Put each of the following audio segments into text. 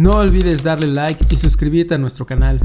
No olvides darle like y suscribirte a nuestro canal.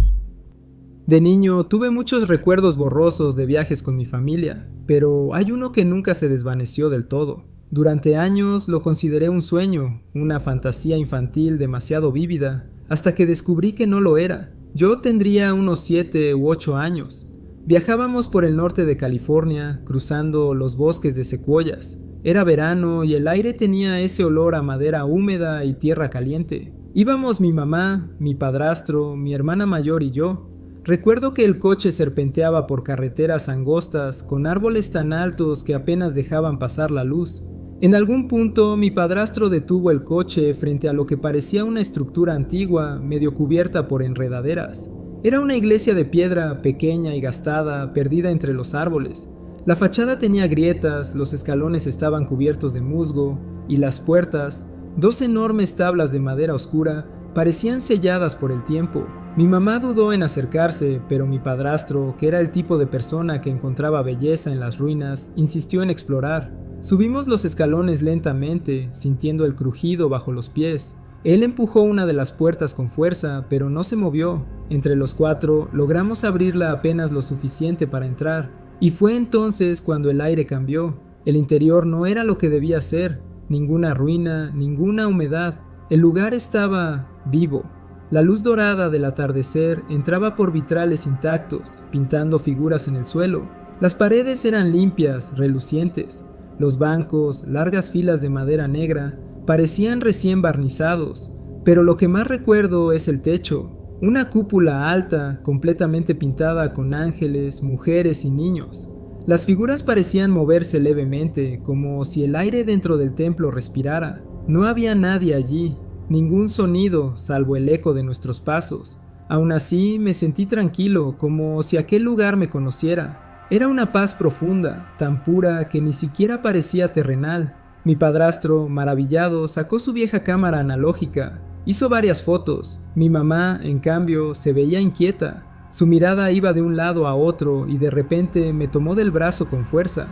De niño tuve muchos recuerdos borrosos de viajes con mi familia, pero hay uno que nunca se desvaneció del todo. Durante años lo consideré un sueño, una fantasía infantil demasiado vívida, hasta que descubrí que no lo era. Yo tendría unos 7 u 8 años. Viajábamos por el norte de California, cruzando los bosques de secuoyas. Era verano y el aire tenía ese olor a madera húmeda y tierra caliente. Íbamos mi mamá, mi padrastro, mi hermana mayor y yo. Recuerdo que el coche serpenteaba por carreteras angostas con árboles tan altos que apenas dejaban pasar la luz. En algún punto mi padrastro detuvo el coche frente a lo que parecía una estructura antigua, medio cubierta por enredaderas. Era una iglesia de piedra pequeña y gastada, perdida entre los árboles. La fachada tenía grietas, los escalones estaban cubiertos de musgo y las puertas, dos enormes tablas de madera oscura, parecían selladas por el tiempo. Mi mamá dudó en acercarse, pero mi padrastro, que era el tipo de persona que encontraba belleza en las ruinas, insistió en explorar. Subimos los escalones lentamente, sintiendo el crujido bajo los pies. Él empujó una de las puertas con fuerza, pero no se movió. Entre los 4 logramos abrirla apenas lo suficiente para entrar, y fue entonces cuando el aire cambió. El interior no era lo que debía ser, ninguna ruina, ninguna humedad. El lugar estaba vivo. La luz dorada del atardecer entraba por vitrales intactos, pintando figuras en el suelo. Las paredes eran limpias, relucientes. Los bancos, largas filas de madera negra, parecían recién barnizados. Pero lo que más recuerdo es el techo. Una cúpula alta, completamente pintada con ángeles, mujeres y niños. Las figuras parecían moverse levemente, como si el aire dentro del templo respirara. No había nadie allí, ningún sonido salvo el eco de nuestros pasos. Aún así me sentí tranquilo, como si aquel lugar me conociera. Era una paz profunda, tan pura que ni siquiera parecía terrenal. Mi padrastro, maravillado, sacó su vieja cámara analógica. Hizo varias fotos. Mi mamá, en cambio, se veía inquieta. Su mirada iba de un lado a otro y de repente me tomó del brazo con fuerza.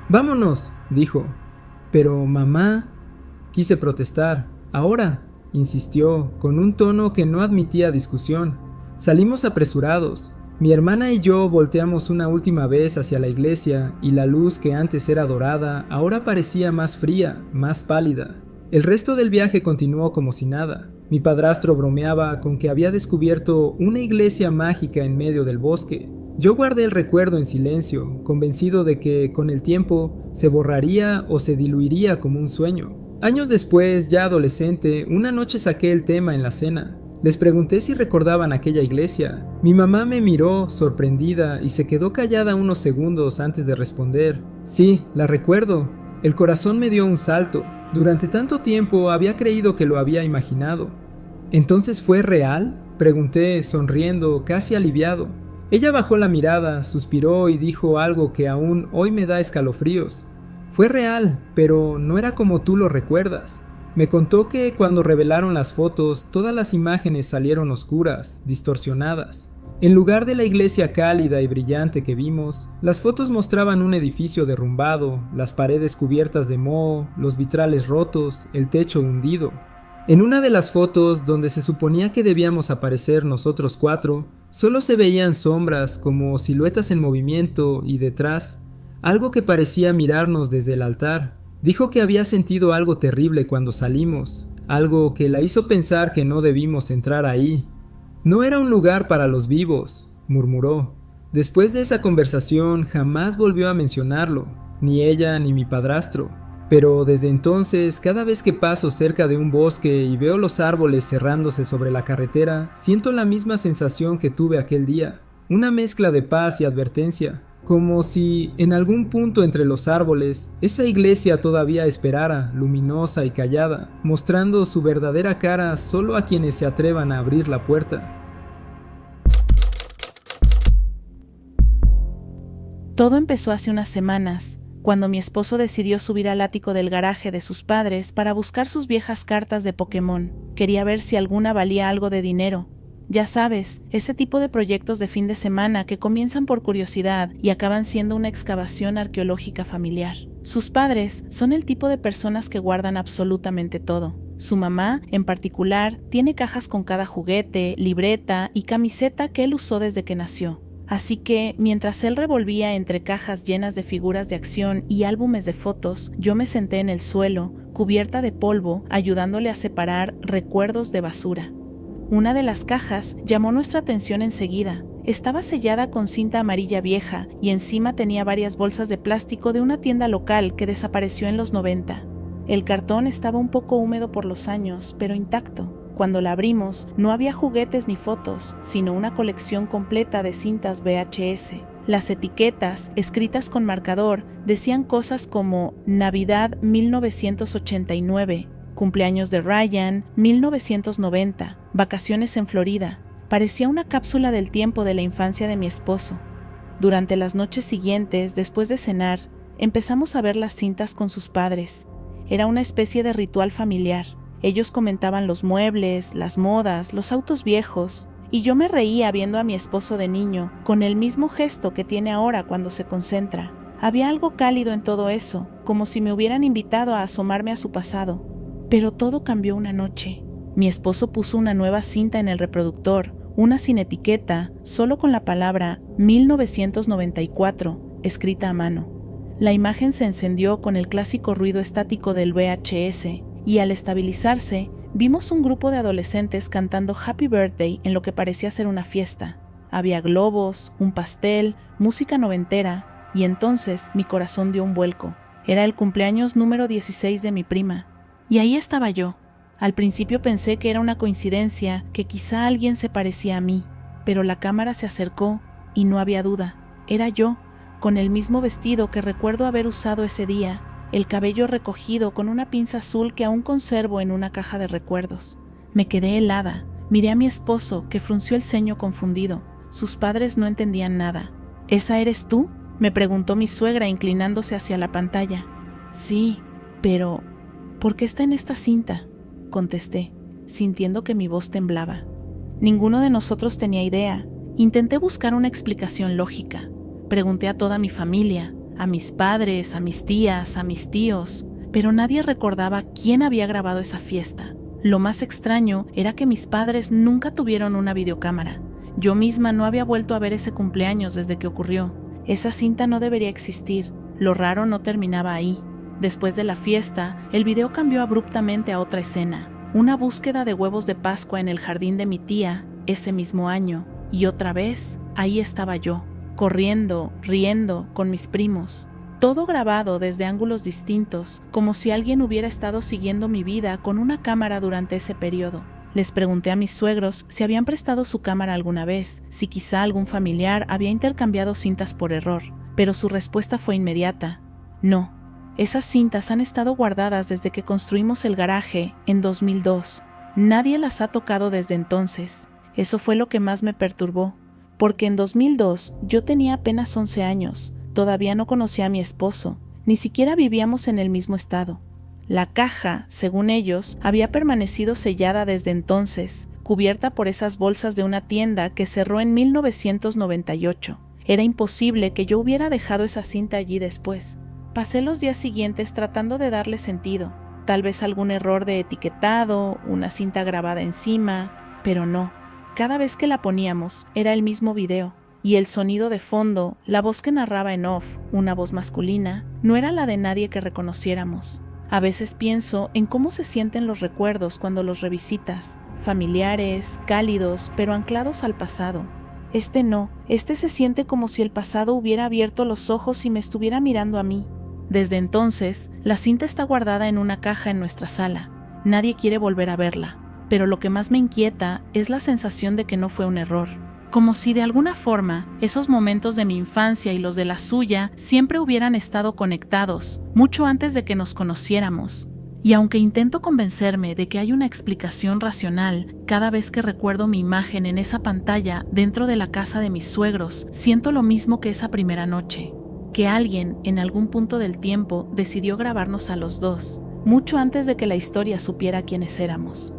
«¡Vámonos!», dijo. «Pero, mamá…», quise protestar. «Ahora», insistió, con un tono que no admitía discusión. Salimos apresurados. Mi hermana y yo volteamos una última vez hacia la iglesia y la luz que antes era dorada ahora parecía más fría, más pálida. El resto del viaje continuó como si nada. Mi padrastro bromeaba con que había descubierto una iglesia mágica en medio del bosque. Yo guardé el recuerdo en silencio, convencido de que, con el tiempo, se borraría o se diluiría como un sueño. Años después, ya adolescente, una noche saqué el tema en la cena. Les pregunté si recordaban aquella iglesia. Mi mamá me miró, sorprendida, y se quedó callada unos segundos antes de responder. «Sí, la recuerdo». El corazón me dio un salto. Durante tanto tiempo había creído que lo había imaginado. «¿Entonces fue real?», pregunté, sonriendo, casi aliviado. Ella bajó la mirada, suspiró y dijo algo que aún hoy me da escalofríos. «Fue real, pero no era como tú lo recuerdas». Me contó que cuando revelaron las fotos, todas las imágenes salieron oscuras, distorsionadas. En lugar de la iglesia cálida y brillante que vimos, las fotos mostraban un edificio derrumbado, las paredes cubiertas de moho, los vitrales rotos, el techo hundido. En una de las fotos, donde se suponía que debíamos aparecer nosotros 4, solo se veían sombras como siluetas en movimiento y detrás, algo que parecía mirarnos desde el altar. Dijo que había sentido algo terrible cuando salimos, algo que la hizo pensar que no debimos entrar ahí. «No era un lugar para los vivos», murmuró. Después de esa conversación jamás volvió a mencionarlo, ni ella ni mi padrastro. Pero desde entonces, cada vez que paso cerca de un bosque y veo los árboles cerrándose sobre la carretera, siento la misma sensación que tuve aquel día, una mezcla de paz y advertencia. Como si, en algún punto entre los árboles, esa iglesia todavía esperara, luminosa y callada, mostrando su verdadera cara solo a quienes se atrevan a abrir la puerta. Todo empezó hace unas semanas, cuando mi esposo decidió subir al ático del garaje de sus padres para buscar sus viejas cartas de Pokémon. Quería ver si alguna valía algo de dinero. Ya sabes, ese tipo de proyectos de fin de semana que comienzan por curiosidad y acaban siendo una excavación arqueológica familiar. Sus padres son el tipo de personas que guardan absolutamente todo. Su mamá, en particular, tiene cajas con cada juguete, libreta y camiseta que él usó desde que nació. Así que, mientras él revolvía entre cajas llenas de figuras de acción y álbumes de fotos, yo me senté en el suelo, cubierta de polvo, ayudándole a separar recuerdos de basura. Una de las cajas llamó nuestra atención enseguida. Estaba sellada con cinta amarilla vieja y encima tenía varias bolsas de plástico de una tienda local que desapareció en los 90. El cartón estaba un poco húmedo por los años, pero intacto. Cuando la abrimos, no había juguetes ni fotos, sino una colección completa de cintas VHS. Las etiquetas, escritas con marcador, decían cosas como Navidad 1989, cumpleaños de Ryan 1990, vacaciones en Florida. Parecía una cápsula del tiempo de la infancia de mi esposo. Durante las noches siguientes, después de cenar, empezamos a ver las cintas con sus padres. Era una especie de ritual familiar. Ellos comentaban los muebles, las modas, los autos viejos, y yo me reía viendo a mi esposo de niño, con el mismo gesto que tiene ahora cuando se concentra. Había algo cálido en todo eso, como si me hubieran invitado a asomarme a su pasado. Pero todo cambió una noche. Mi esposo puso una nueva cinta en el reproductor, una sin etiqueta, solo con la palabra 1994, escrita a mano. La imagen se encendió con el clásico ruido estático del VHS, y al estabilizarse, vimos un grupo de adolescentes cantando Happy Birthday en lo que parecía ser una fiesta. Había globos, un pastel, música noventera, y entonces mi corazón dio un vuelco. Era el cumpleaños número 16 de mi prima. Y ahí estaba yo. Al principio pensé que era una coincidencia, que quizá alguien se parecía a mí, pero la cámara se acercó y no había duda. Era yo, con el mismo vestido que recuerdo haber usado ese día, el cabello recogido con una pinza azul que aún conservo en una caja de recuerdos. Me quedé helada. Miré a mi esposo, que frunció el ceño confundido. Sus padres no entendían nada. ¿Esa eres tú?, me preguntó mi suegra inclinándose hacia la pantalla. Sí, pero ¿por qué está en esta cinta?, contesté, sintiendo que mi voz temblaba. Ninguno de nosotros tenía idea. Intenté buscar una explicación lógica. Pregunté a toda mi familia, a mis padres, a mis tías, a mis tíos, pero nadie recordaba quién había grabado esa fiesta. Lo más extraño era que mis padres nunca tuvieron una videocámara. Yo misma no había vuelto a ver ese cumpleaños desde que ocurrió. Esa cinta no debería existir. Lo raro no terminaba ahí. Después de la fiesta, el video cambió abruptamente a otra escena. Una búsqueda de huevos de Pascua en el jardín de mi tía, ese mismo año. Y otra vez, ahí estaba yo, corriendo, riendo, con mis primos. Todo grabado desde ángulos distintos, como si alguien hubiera estado siguiendo mi vida con una cámara durante ese periodo. Les pregunté a mis suegros si habían prestado su cámara alguna vez, si quizá algún familiar había intercambiado cintas por error, pero su respuesta fue inmediata. No, esas cintas han estado guardadas desde que construimos el garaje en 2002. Nadie las ha tocado desde entonces. Eso fue lo que más me perturbó, porque en 2002 yo tenía apenas 11 años, todavía no conocía a mi esposo, ni siquiera vivíamos en el mismo estado. La caja, según ellos, había permanecido sellada desde entonces, cubierta por esas bolsas de una tienda que cerró en 1998. Era imposible que yo hubiera dejado esa cinta allí después. Pasé los días siguientes tratando de darle sentido, tal vez algún error de etiquetado, una cinta grabada encima, pero no. Cada vez que la poníamos, era el mismo video, y el sonido de fondo, la voz que narraba en off, una voz masculina, no era la de nadie que reconociéramos. A veces pienso en cómo se sienten los recuerdos cuando los revisitas, familiares, cálidos, pero anclados al pasado. Este se siente como si el pasado hubiera abierto los ojos y me estuviera mirando a mí. Desde entonces, la cinta está guardada en una caja en nuestra sala. Nadie quiere volver a verla. Pero lo que más me inquieta es la sensación de que no fue un error. Como si de alguna forma esos momentos de mi infancia y los de la suya siempre hubieran estado conectados, mucho antes de que nos conociéramos. Y aunque intento convencerme de que hay una explicación racional, cada vez que recuerdo mi imagen en esa pantalla dentro de la casa de mis suegros, siento lo mismo que esa primera noche. Que alguien, en algún punto del tiempo, decidió grabarnos a los dos, mucho antes de que la historia supiera quiénes éramos.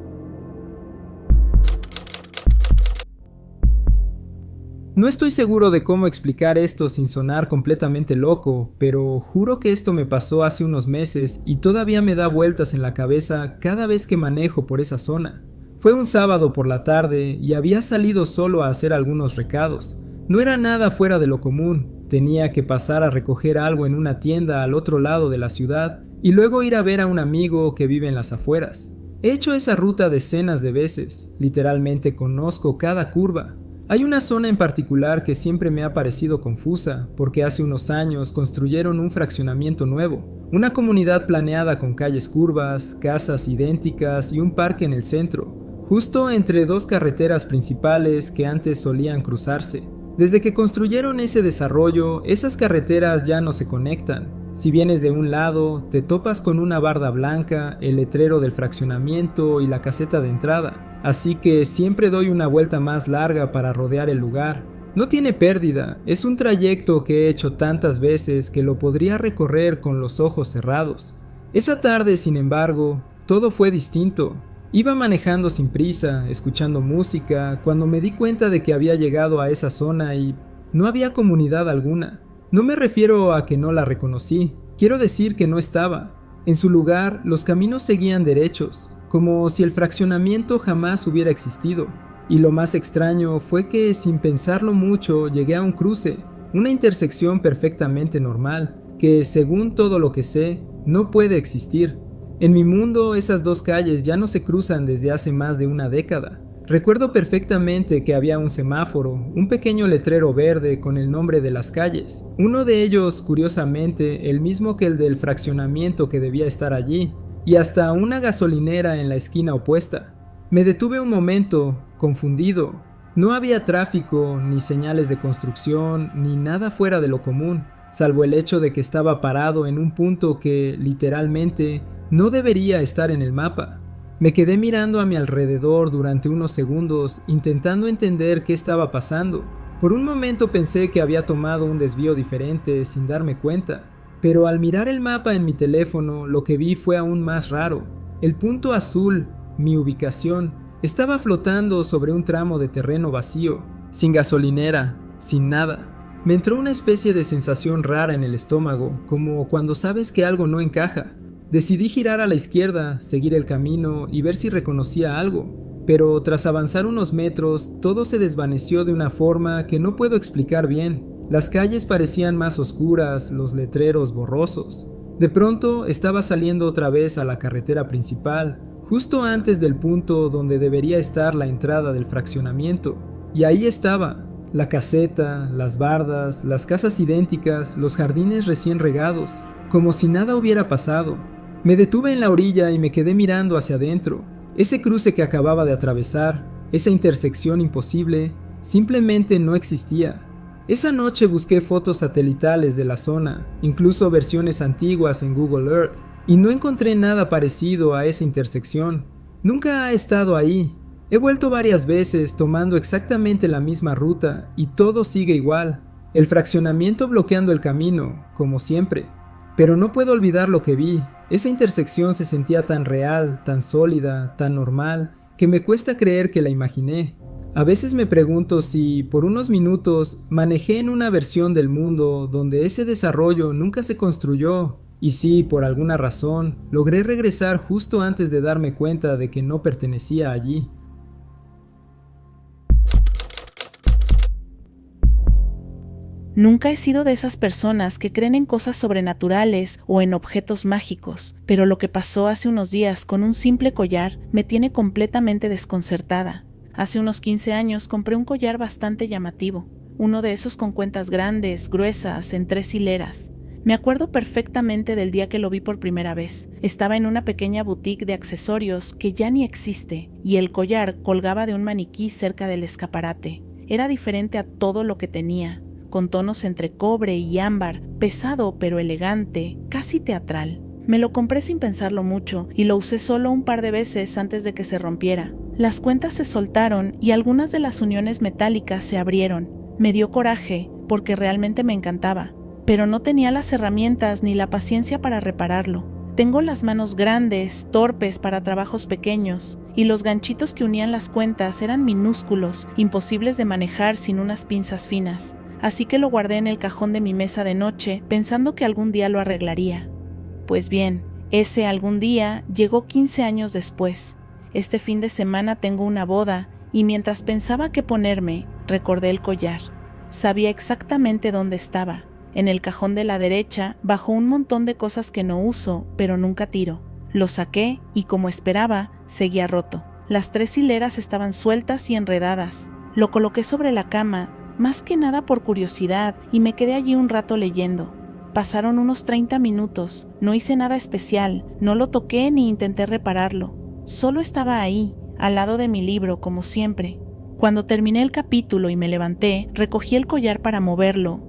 No estoy seguro de cómo explicar esto sin sonar completamente loco, pero juro que esto me pasó hace unos meses y todavía me da vueltas en la cabeza cada vez que manejo por esa zona. Fue un sábado por la tarde y había salido solo a hacer algunos recados. No era nada fuera de lo común, tenía que pasar a recoger algo en una tienda al otro lado de la ciudad y luego ir a ver a un amigo que vive en las afueras. He hecho esa ruta decenas de veces, literalmente conozco cada curva. Hay una zona en particular que siempre me ha parecido confusa, porque hace unos años construyeron un fraccionamiento nuevo, una comunidad planeada con calles curvas, casas idénticas y un parque en el centro, justo entre dos carreteras principales que antes solían cruzarse. Desde que construyeron ese desarrollo, esas carreteras ya no se conectan. Si vienes de un lado, te topas con una barda blanca, el letrero del fraccionamiento y la caseta de entrada, así que siempre doy una vuelta más larga para rodear el lugar. No tiene pérdida, es un trayecto que he hecho tantas veces que lo podría recorrer con los ojos cerrados. Esa tarde, sin embargo, todo fue distinto. Iba manejando sin prisa, escuchando música, cuando me di cuenta de que había llegado a esa zona y no había comunidad alguna. No me refiero a que no la reconocí, quiero decir que no estaba. En su lugar, los caminos seguían derechos, como si el fraccionamiento jamás hubiera existido. Y lo más extraño fue que, sin pensarlo mucho, llegué a un cruce, una intersección perfectamente normal, que, según todo lo que sé, no puede existir. En mi mundo, esas dos calles ya no se cruzan desde hace más de una década. Recuerdo perfectamente que había un semáforo, un pequeño letrero verde con el nombre de las calles. Uno de ellos, curiosamente, el mismo que el del fraccionamiento que debía estar allí, y hasta una gasolinera en la esquina opuesta. Me detuve un momento, confundido. No había tráfico, ni señales de construcción, ni nada fuera de lo común, salvo el hecho de que estaba parado en un punto que, literalmente, no debería estar en el mapa. Me quedé mirando a mi alrededor durante unos segundos, intentando entender qué estaba pasando. Por un momento pensé que había tomado un desvío diferente sin darme cuenta, pero al mirar el mapa en mi teléfono, lo que vi fue aún más raro. El punto azul, mi ubicación, estaba flotando sobre un tramo de terreno vacío, sin gasolinera, sin nada. Me entró una especie de sensación rara en el estómago, como cuando sabes que algo no encaja. Decidí girar a la izquierda, seguir el camino y ver si reconocía algo, pero tras avanzar unos metros, todo se desvaneció de una forma que no puedo explicar bien. Las calles parecían más oscuras, los letreros borrosos. De pronto estaba saliendo otra vez a la carretera principal, justo antes del punto donde debería estar la entrada del fraccionamiento, y ahí estaba. La caseta, las bardas, las casas idénticas, los jardines recién regados, como si nada hubiera pasado. Me detuve en la orilla y me quedé mirando hacia adentro. Ese cruce que acababa de atravesar, esa intersección imposible, simplemente no existía. Esa noche busqué fotos satelitales de la zona, incluso versiones antiguas en Google Earth, y no encontré nada parecido a esa intersección. Nunca ha estado ahí. He vuelto varias veces tomando exactamente la misma ruta y todo sigue igual. El fraccionamiento bloqueando el camino, como siempre. Pero no puedo olvidar lo que vi. Esa intersección se sentía tan real, tan sólida, tan normal, que me cuesta creer que la imaginé. A veces me pregunto si, por unos minutos, manejé en una versión del mundo donde ese desarrollo nunca se construyó, y si, por alguna razón, logré regresar justo antes de darme cuenta de que no pertenecía allí. Nunca he sido de esas personas que creen en cosas sobrenaturales o en objetos mágicos, pero lo que pasó hace unos días con un simple collar me tiene completamente desconcertada. Hace unos 15 años compré un collar bastante llamativo, uno de esos con cuentas grandes, gruesas, en 3 hileras. Me acuerdo perfectamente del día que lo vi por primera vez. Estaba en una pequeña boutique de accesorios que ya ni existe, y el collar colgaba de un maniquí cerca del escaparate. Era diferente a todo lo que tenía, con tonos entre cobre y ámbar, pesado pero elegante, casi teatral. Me lo compré sin pensarlo mucho y lo usé solo un par de veces antes de que se rompiera. Las cuentas se soltaron y algunas de las uniones metálicas se abrieron. Me dio coraje porque realmente me encantaba, pero no tenía las herramientas ni la paciencia para repararlo. Tengo las manos grandes, torpes para trabajos pequeños, y los ganchitos que unían las cuentas eran minúsculos, imposibles de manejar sin unas pinzas finas, así que lo guardé en el cajón de mi mesa de noche pensando que algún día lo arreglaría. Pues bien, ese algún día llegó 15 años después. Este fin de semana tengo una boda, y mientras pensaba qué ponerme, recordé el collar. Sabía exactamente dónde estaba. En el cajón de la derecha, bajo un montón de cosas que no uso, pero nunca tiro. Lo saqué y, como esperaba, seguía roto. Las 3 hileras estaban sueltas y enredadas. Lo coloqué sobre la cama, más que nada por curiosidad, y me quedé allí un rato leyendo. Pasaron unos 30 minutos, no hice nada especial, no lo toqué ni intenté repararlo. Solo estaba ahí, al lado de mi libro, como siempre. Cuando terminé el capítulo y me levanté, recogí el collar para moverlo,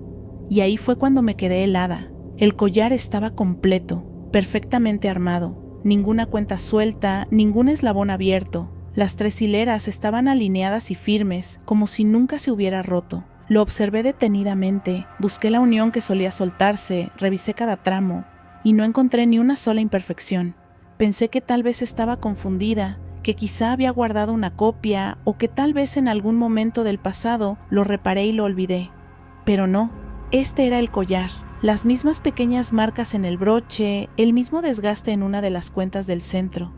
y ahí fue cuando me quedé helada. El collar estaba completo, perfectamente armado, ninguna cuenta suelta, ningún eslabón abierto. Las 3 hileras estaban alineadas y firmes, como si nunca se hubiera roto. Lo observé detenidamente, busqué la unión que solía soltarse, revisé cada tramo, y no encontré ni una sola imperfección. Pensé que tal vez estaba confundida, que quizá había guardado una copia, o que tal vez en algún momento del pasado lo reparé y lo olvidé. Pero no. Este era el collar, las mismas pequeñas marcas en el broche, el mismo desgaste en una de las cuentas del centro.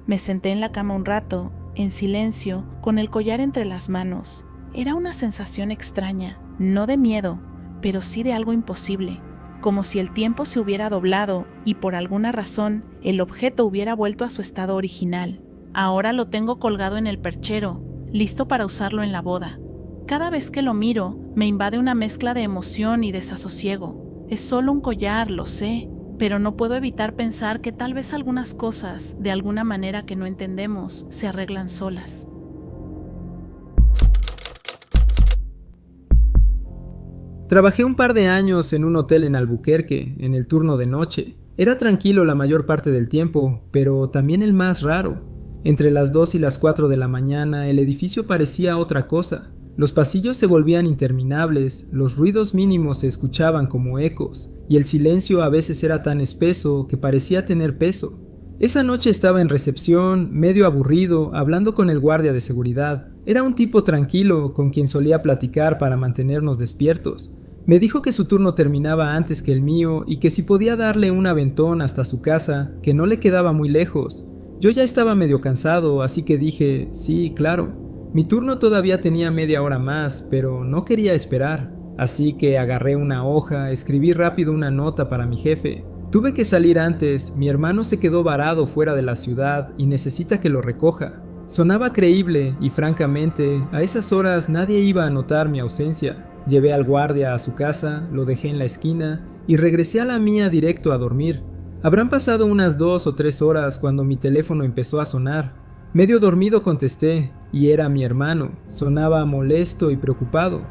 Me senté en la cama un rato, en silencio, con el collar entre las manos. Era una sensación extraña, no de miedo, pero sí de algo imposible, como si el tiempo se hubiera doblado y por alguna razón el objeto hubiera vuelto a su estado original. Ahora lo tengo colgado en el perchero, listo para usarlo en la boda. Cada vez que lo miro, me invade una mezcla de emoción y desasosiego. Es solo un collar, lo sé, pero no puedo evitar pensar que tal vez algunas cosas, de alguna manera que no entendemos, se arreglan solas. Trabajé un par de años en un hotel en Albuquerque, en el turno de noche. Era tranquilo la mayor parte del tiempo, pero también el más raro. Entre las 2 y las 4 de la mañana, el edificio parecía otra cosa. Los pasillos se volvían interminables, los ruidos mínimos se escuchaban como ecos, y el silencio a veces era tan espeso que parecía tener peso. Esa noche estaba en recepción, medio aburrido, hablando con el guardia de seguridad. Era un tipo tranquilo, con quien solía platicar para mantenernos despiertos. Me dijo que su turno terminaba antes que el mío y que si podía darle un aventón hasta su casa, que no le quedaba muy lejos. Yo ya estaba medio cansado, así que dije, sí, claro. Mi turno todavía tenía media hora más, pero no quería esperar. Así que agarré una hoja, escribí rápido una nota para mi jefe. Tuve que salir antes, mi hermano se quedó varado fuera de la ciudad y necesita que lo recoja. Sonaba creíble y francamente, a esas horas nadie iba a notar mi ausencia. Llevé al guardia a su casa, lo dejé en la esquina y regresé a la mía directo a dormir. Habrán pasado unas 2 o 3 horas cuando mi teléfono empezó a sonar. Medio dormido contesté, y era mi hermano. Sonaba molesto y preocupado.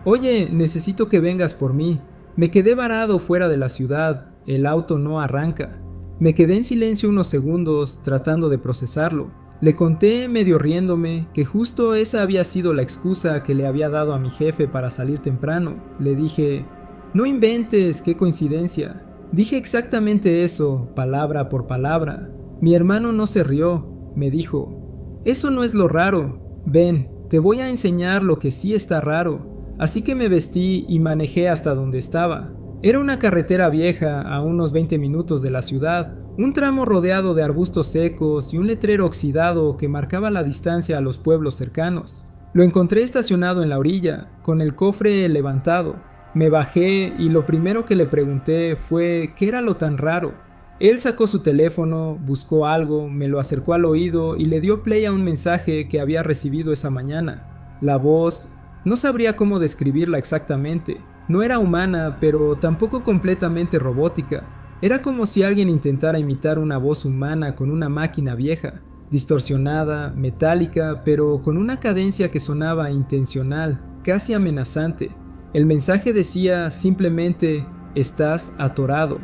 Oye, necesito que vengas por mí. Me quedé varado fuera de la ciudad. El auto no arranca. Me quedé en silencio unos segundos, tratando de procesarlo. Le conté, medio riéndome, que justo esa había sido la excusa que le había dado a mi jefe para salir temprano. Le dije, no inventes, qué coincidencia. Dije exactamente eso, palabra por palabra. Mi hermano no se rió. Me dijo, eso no es lo raro, ven, te voy a enseñar lo que sí está raro. Así que me vestí y manejé hasta donde estaba. Era una carretera vieja a unos 20 minutos de la ciudad, un tramo rodeado de arbustos secos y un letrero oxidado que marcaba la distancia a los pueblos cercanos. Lo encontré estacionado en la orilla, con el cofre levantado. Me bajé y lo primero que le pregunté fue ¿qué era lo tan raro? Él sacó su teléfono, buscó algo, me lo acercó al oído y le dio play a un mensaje que había recibido esa mañana. La voz, no sabría cómo describirla exactamente. No era humana, pero tampoco completamente robótica. Era como si alguien intentara imitar una voz humana con una máquina vieja, distorsionada, metálica, pero con una cadencia que sonaba intencional, casi amenazante. El mensaje decía simplemente, estás atorado.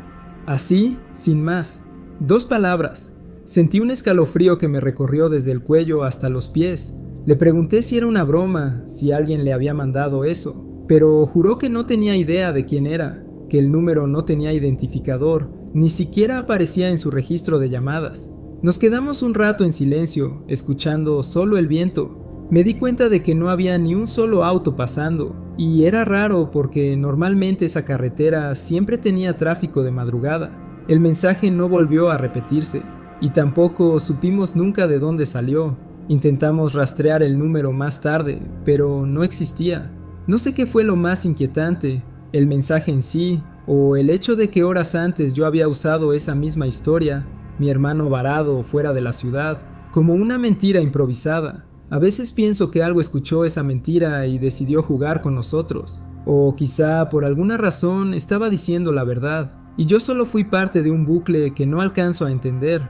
Así, sin más. 2 palabras. Sentí un escalofrío que me recorrió desde el cuello hasta los pies. Le pregunté si era una broma, si alguien le había mandado eso, pero juró que no tenía idea de quién era, que el número no tenía identificador, Ni siquiera aparecía en su registro de llamadas. Nos quedamos un rato en silencio, escuchando solo el viento. Me di cuenta de que no había ni un solo auto pasando, y era raro porque normalmente esa carretera siempre tenía tráfico de madrugada. El mensaje no volvió a repetirse, y tampoco supimos nunca de dónde salió. Intentamos rastrear el número más tarde, pero no existía. No sé qué fue lo más inquietante, el mensaje en sí, o el hecho de que horas antes yo había usado esa misma historia, mi hermano varado fuera de la ciudad, como una mentira improvisada. A veces pienso que algo escuchó esa mentira y decidió jugar con nosotros, o quizá por alguna razón estaba diciendo la verdad, y yo solo fui parte de un bucle que no alcanzo a entender.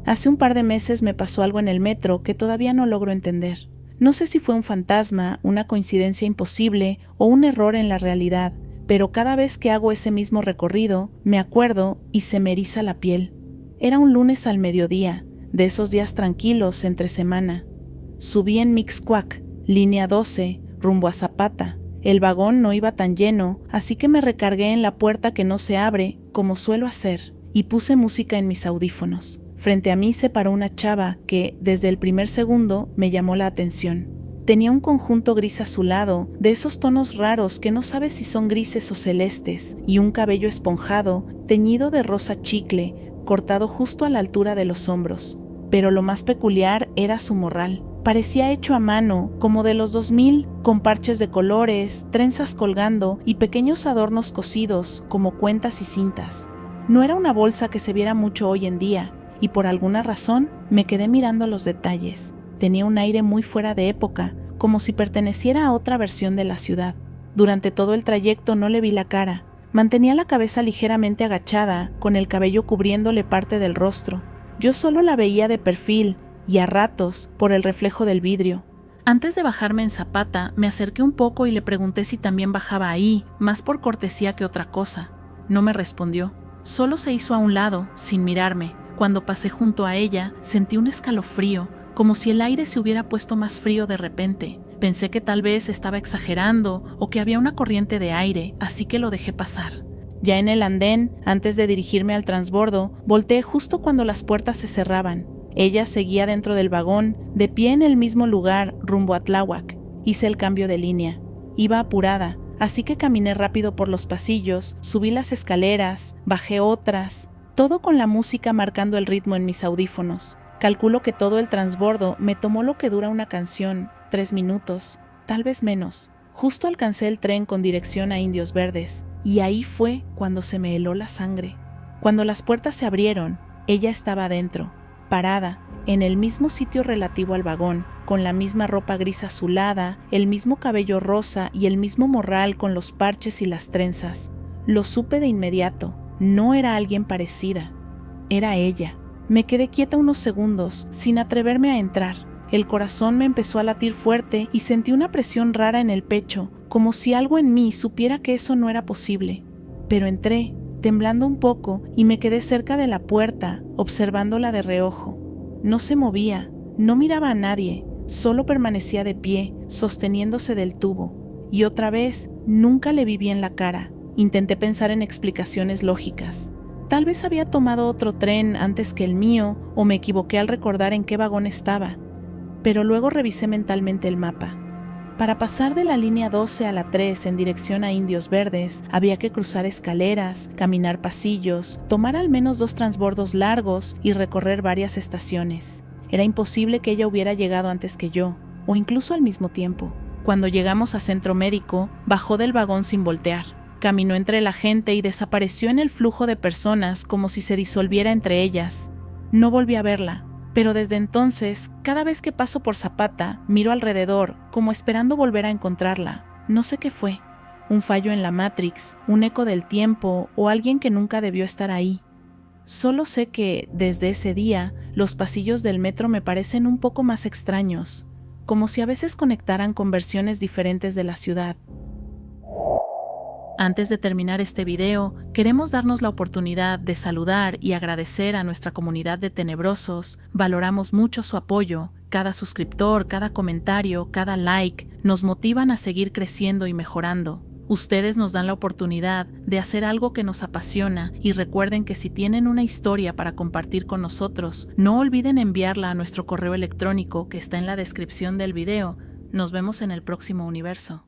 Hace un par de meses me pasó algo en el metro que todavía no logro entender. No sé si fue un fantasma, una coincidencia imposible o un error en la realidad, pero cada vez que hago ese mismo recorrido, me acuerdo y se me eriza la piel. Era un lunes al mediodía, de esos días tranquilos entre semana. Subí en Mixcoac, línea 12, rumbo a Zapata. El vagón no iba tan lleno, así que me recargué en la puerta que no se abre, como suelo hacer, y puse música en mis audífonos. Frente a mí se paró una chava que, desde el primer segundo, me llamó la atención. Tenía un conjunto gris azulado, de esos tonos raros que no sabes si son grises o celestes, y un cabello esponjado, teñido de rosa chicle, cortado justo a la altura de los hombros. Pero lo más peculiar era su morral. Parecía hecho a mano, como de los 2000, con parches de colores, trenzas colgando y pequeños adornos cosidos, como cuentas y cintas. No era una bolsa que se viera mucho hoy en día, y por alguna razón me quedé mirando los detalles. Tenía un aire muy fuera de época, como si perteneciera a otra versión de la ciudad. Durante todo el trayecto no le vi la cara. Mantenía la cabeza ligeramente agachada, con el cabello cubriéndole parte del rostro. Yo solo la veía de perfil, y a ratos, por el reflejo del vidrio. Antes de bajarme en Zapata, me acerqué un poco y le pregunté si también bajaba ahí, más por cortesía que otra cosa. No me respondió. Solo se hizo a un lado, sin mirarme. Cuando pasé junto a ella, sentí un escalofrío, como si el aire se hubiera puesto más frío de repente. Pensé que tal vez estaba exagerando o que había una corriente de aire, así que lo dejé pasar. Ya en el andén, antes de dirigirme al transbordo, volteé justo cuando las puertas se cerraban. Ella seguía dentro del vagón, de pie en el mismo lugar, rumbo a Tláhuac. Hice el cambio de línea. Iba apurada, así que caminé rápido por los pasillos, subí las escaleras, bajé otras, todo con la música marcando el ritmo en mis audífonos. Calculo que todo el transbordo me tomó lo que dura una canción, 3 minutos, tal vez menos. Justo alcancé el tren con dirección a Indios Verdes, y ahí fue cuando se me heló la sangre. Cuando las puertas se abrieron, ella estaba adentro, parada, en el mismo sitio relativo al vagón, con la misma ropa gris azulada, el mismo cabello rosa y el mismo morral con los parches y las trenzas. Lo supe de inmediato. No era alguien parecida, era ella. Me quedé quieta unos segundos, sin atreverme a entrar. El corazón me empezó a latir fuerte y sentí una presión rara en el pecho, como si algo en mí supiera que eso no era posible. Pero entré, temblando un poco, y me quedé cerca de la puerta, observándola de reojo. No se movía, no miraba a nadie, solo permanecía de pie, sosteniéndose del tubo. Y otra vez, nunca le vi bien la cara. Intenté pensar en explicaciones lógicas. Tal vez había tomado otro tren antes que el mío o me equivoqué al recordar en qué vagón estaba. Pero luego revisé mentalmente el mapa. Para pasar de la línea 12 a la 3 en dirección a Indios Verdes, había que cruzar escaleras, caminar pasillos, tomar al menos 2 transbordos largos y recorrer varias estaciones. Era imposible que ella hubiera llegado antes que yo, o incluso al mismo tiempo. Cuando llegamos a Centro Médico, bajó del vagón sin voltear. Caminó entre la gente y desapareció en el flujo de personas como si se disolviera entre ellas. No volví a verla, pero desde entonces, cada vez que paso por Zapata, miro alrededor, como esperando volver a encontrarla. No sé qué fue, un fallo en la Matrix, un eco del tiempo o alguien que nunca debió estar ahí. Solo sé que, desde ese día, los pasillos del metro me parecen un poco más extraños, como si a veces conectaran con versiones diferentes de la ciudad. Antes de terminar este video, queremos darnos la oportunidad de saludar y agradecer a nuestra comunidad de tenebrosos. Valoramos mucho su apoyo. Cada suscriptor, cada comentario, cada like nos motivan a seguir creciendo y mejorando. Ustedes nos dan la oportunidad de hacer algo que nos apasiona y recuerden que si tienen una historia para compartir con nosotros, no olviden enviarla a nuestro correo electrónico que está en la descripción del video. Nos vemos en el próximo universo.